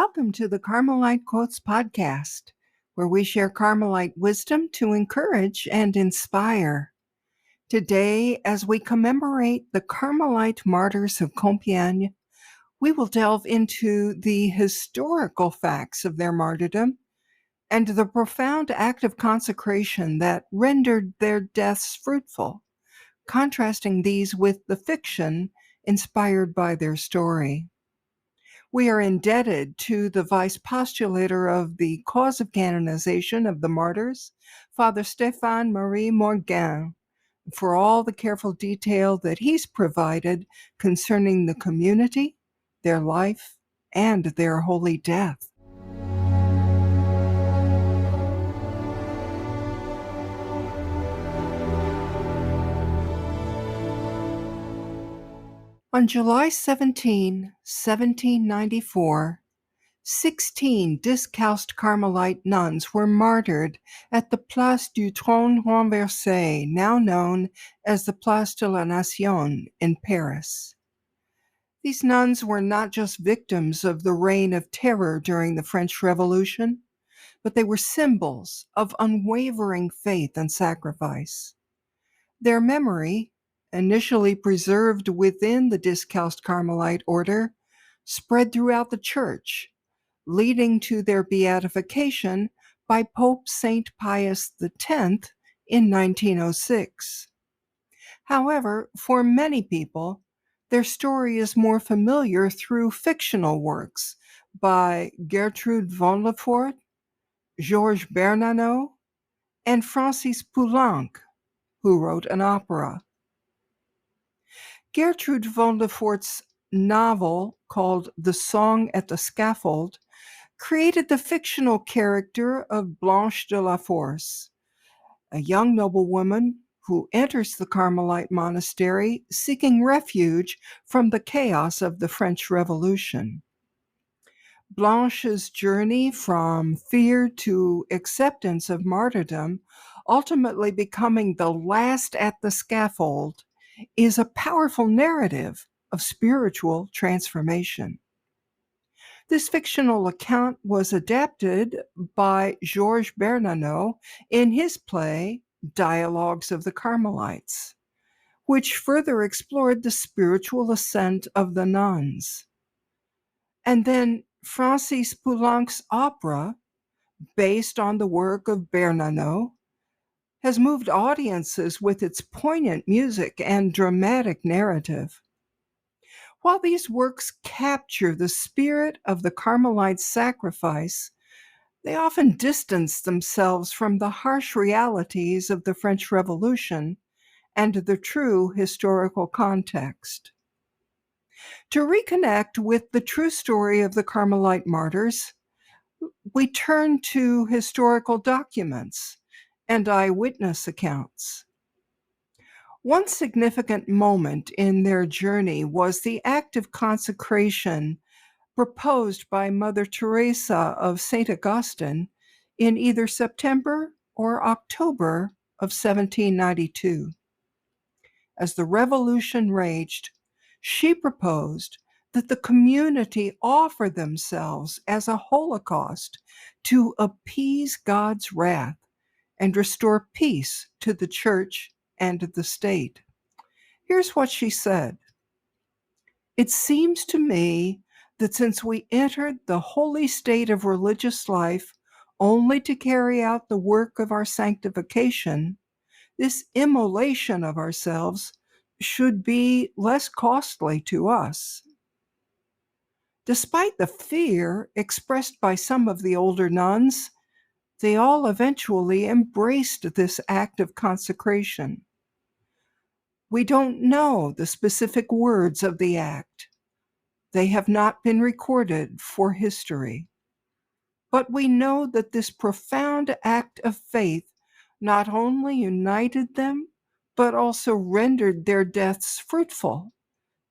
Welcome to the Carmelite Quotes Podcast, where we share Carmelite wisdom to encourage and inspire. Today, as we commemorate the Carmelite martyrs of Compiègne, we will delve into the historical facts of their martyrdom and the profound act of consecration that rendered their deaths fruitful, contrasting these with the fiction inspired by their story. We are indebted to the vice postulator of the cause of canonization of the martyrs, Father Stéphane Marie Morgan, for all the careful detail that he's provided concerning the community, their life, and their holy death. On July 17, 1794, 16 discalced Carmelite nuns were martyred at the Place du Trône Renversé, now known as the Place de la Nation in Paris. These nuns were not just victims of the reign of terror during the French Revolution, but they were symbols of unwavering faith and sacrifice. Their memory, initially preserved within the discalced Carmelite order, spread throughout the church, leading to their beatification by Pope St. Pius X in 1906. However, for many people, their story is more familiar through fictional works by Gertrude von Lefort, Georges Bernanos, and Francis Poulenc, who wrote an opera. Gertrude von Lefort's novel, called The Song at the Scaffold, created the fictional character of Blanche de la Force, a young noblewoman who enters the Carmelite monastery seeking refuge from the chaos of the French Revolution. Blanche's journey from fear to acceptance of martyrdom, ultimately becoming the last at the scaffold, is a powerful narrative of spiritual transformation. This fictional account was adapted by Georges Bernanos in his play Dialogues of the Carmelites, which further explored the spiritual ascent of the nuns. And then Francis Poulenc's opera, based on the work of Bernanos, has moved audiences with its poignant music and dramatic narrative. While these works capture the spirit of the Carmelite sacrifice, they often distance themselves from the harsh realities of the French Revolution and the true historical context. To reconnect with the true story of the Carmelite martyrs, we turn to historical documents and eyewitness accounts. One significant moment in their journey was the act of consecration proposed by Mother Teresa of St. Augustine in either September or October of 1792. As the revolution raged, she proposed that the community offer themselves as a holocaust to appease God's wrath and restore peace to the church and the state. Here's what she said. "It seems to me that since we entered the holy state of religious life only to carry out the work of our sanctification, this immolation of ourselves should be less costly to us." Despite the fear expressed by some of the older nuns, they all eventually embraced this act of consecration. We don't know the specific words of the act. They have not been recorded for history. But we know that this profound act of faith not only united them, but also rendered their deaths fruitful,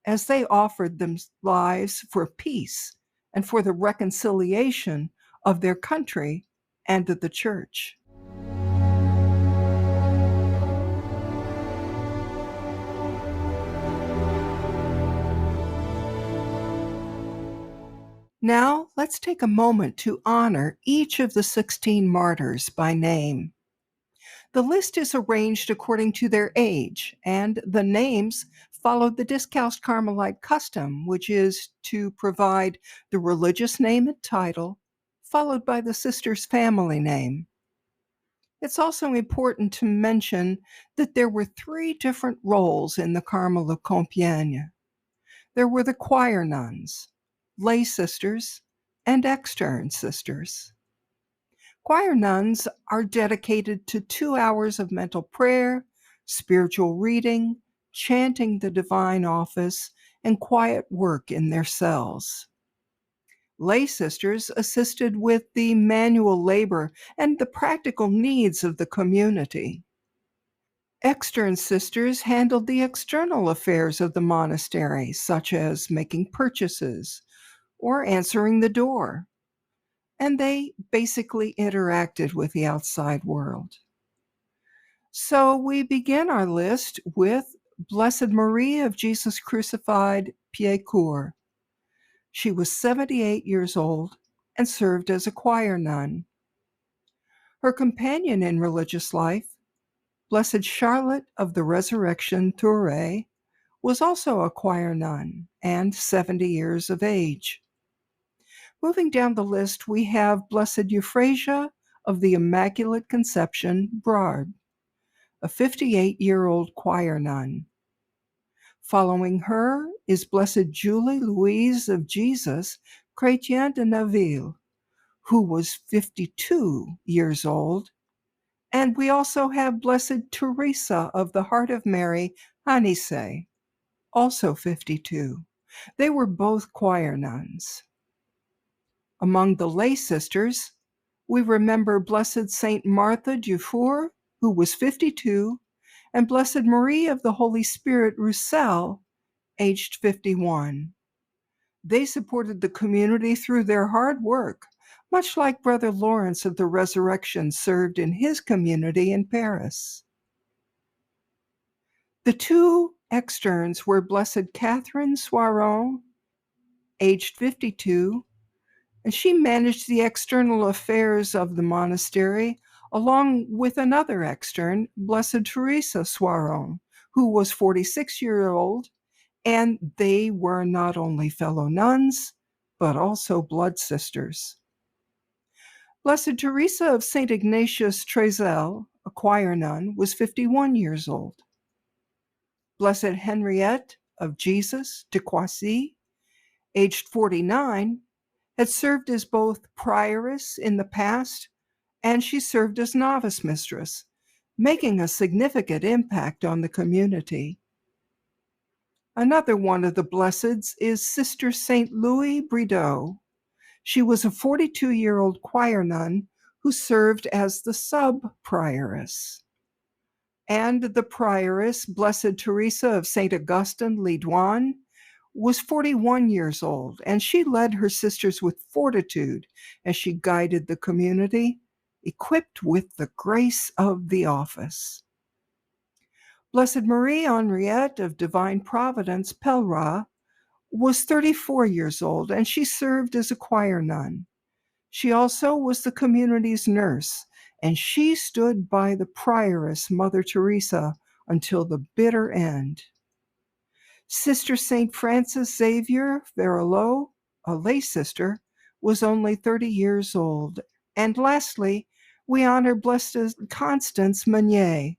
as they offered them lives for peace and for the reconciliation of their country and the church. Now, Let's take a moment to honor each of the 16 martyrs by name. The list is arranged according to their age, and the names followed the Discalced Carmelite custom, which is to provide the religious name and title, followed by the sister's family name. It's also important to mention that there were 3 different roles in the Carmel of Compiègne. There were the choir nuns, lay sisters, and extern sisters. Choir nuns are dedicated to 2 hours of mental prayer, spiritual reading, chanting the divine office, and quiet work in their cells. Lay sisters assisted with the manual labor and the practical needs of the community. Extern sisters handled the external affairs of the monastery, such as making purchases or answering the door, and they basically interacted with the outside world. So we begin our list with Blessed Marie of Jesus Crucified, Pied-Court. She was 78 years old and served as a choir nun. Her companion in religious life, Blessed Charlotte of the Resurrection, Touré, was also a choir nun and 70 years of age. Moving down the list, we have Blessed Euphrasia of the Immaculate Conception, Brard, a 58-year-old choir nun. Following her is Blessed Julie Louise of Jesus, Chrétien de Naville, who was 52 years old. And we also have Blessed Teresa of the Heart of Mary, Anise, also 52. They were both choir nuns. Among the lay sisters, we remember Blessed Saint Martha Dufour, who was 52, and Blessed Marie of the Holy Spirit Roussel, aged 51. They supported the community through their hard work, much like Brother Lawrence of the Resurrection served in his community in Paris. The 2 externs were Blessed Catherine Soiron, aged 52, and she managed the external affairs of the monastery, along with another extern, Blessed Teresa Soiron, who was 46 years old, and they were not only fellow nuns, but also blood sisters. Blessed Teresa of St. Ignatius Trezel, a choir nun, was 51 years old. Blessed Henriette of Jesus de Coissy, aged 49, had served as both prioress in the past, and she served as novice mistress, making a significant impact on the community. Another one of the blesseds is Sister St. Louis Brideau. She was a 42-year-old choir nun who served as the sub-prioress. And the prioress, Blessed Teresa of St. Augustine, Lidouan, was 41 years old, and she led her sisters with fortitude as she guided the community, equipped with the grace of the office. Blessed Marie Henriette of Divine Providence, Pelra, was 34 years old, and she served as a choir nun. She also was the community's nurse, and she stood by the prioress, Mother Teresa, until the bitter end. Sister St. Frances Xavier Verreloux, a lay sister, was only 30 years old. And lastly, we honor Blessed Constance Meunier,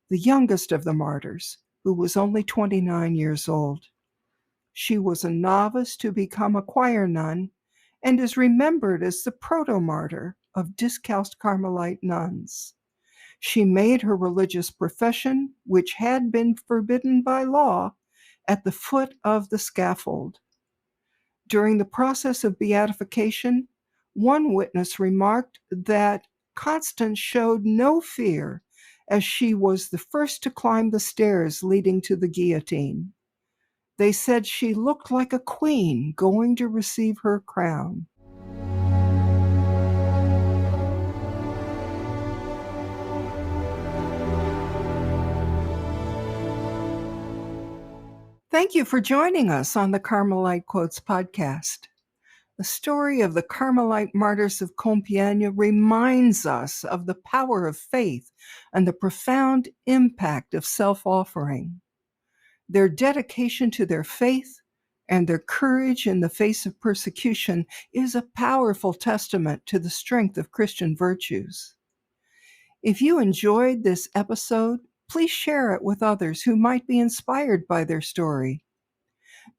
the youngest of the martyrs, who was only 29 years old. She was a novice to become a choir nun and is remembered as the proto-martyr of Discalced Carmelite nuns. She made her religious profession, which had been forbidden by law, at the foot of the scaffold. During the process of beatification, one witness remarked that Constance showed no fear as she was the first to climb the stairs leading to the guillotine. They said she looked like a queen going to receive her crown. Thank you for joining us on the Carmelite Quotes podcast. The story of the Carmelite martyrs of Compiègne reminds us of the power of faith and the profound impact of self-offering. Their dedication to their faith and their courage in the face of persecution is a powerful testament to the strength of Christian virtues. If you enjoyed this episode, please share it with others who might be inspired by their story.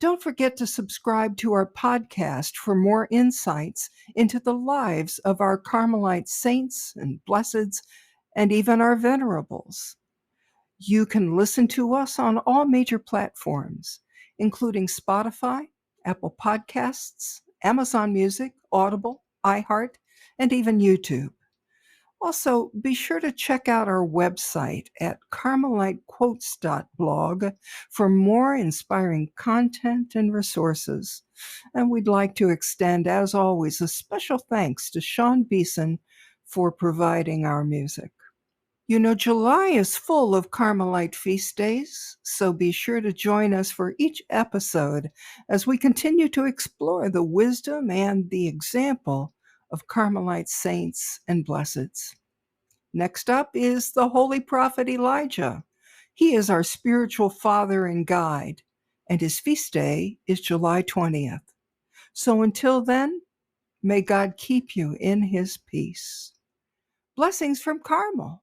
Don't forget to subscribe to our podcast for more insights into the lives of our Carmelite saints and blesseds, and even our venerables. You can listen to us on all major platforms, including Spotify, Apple Podcasts, Amazon Music, Audible, iHeart, and even YouTube. Also, be sure to check out our website at carmelitequotes.blog for more inspiring content and resources. And we'd like to extend, as always, a special thanks to Sean Beeson for providing our music. You know, July is full of Carmelite feast days, so be sure to join us for each episode as we continue to explore the wisdom and the example of Carmelite saints and blesseds. Next up is the Holy Prophet Elijah. He is our spiritual father and guide, and his feast day is July 20th. So until then, may God keep you in his peace. Blessings from Carmel.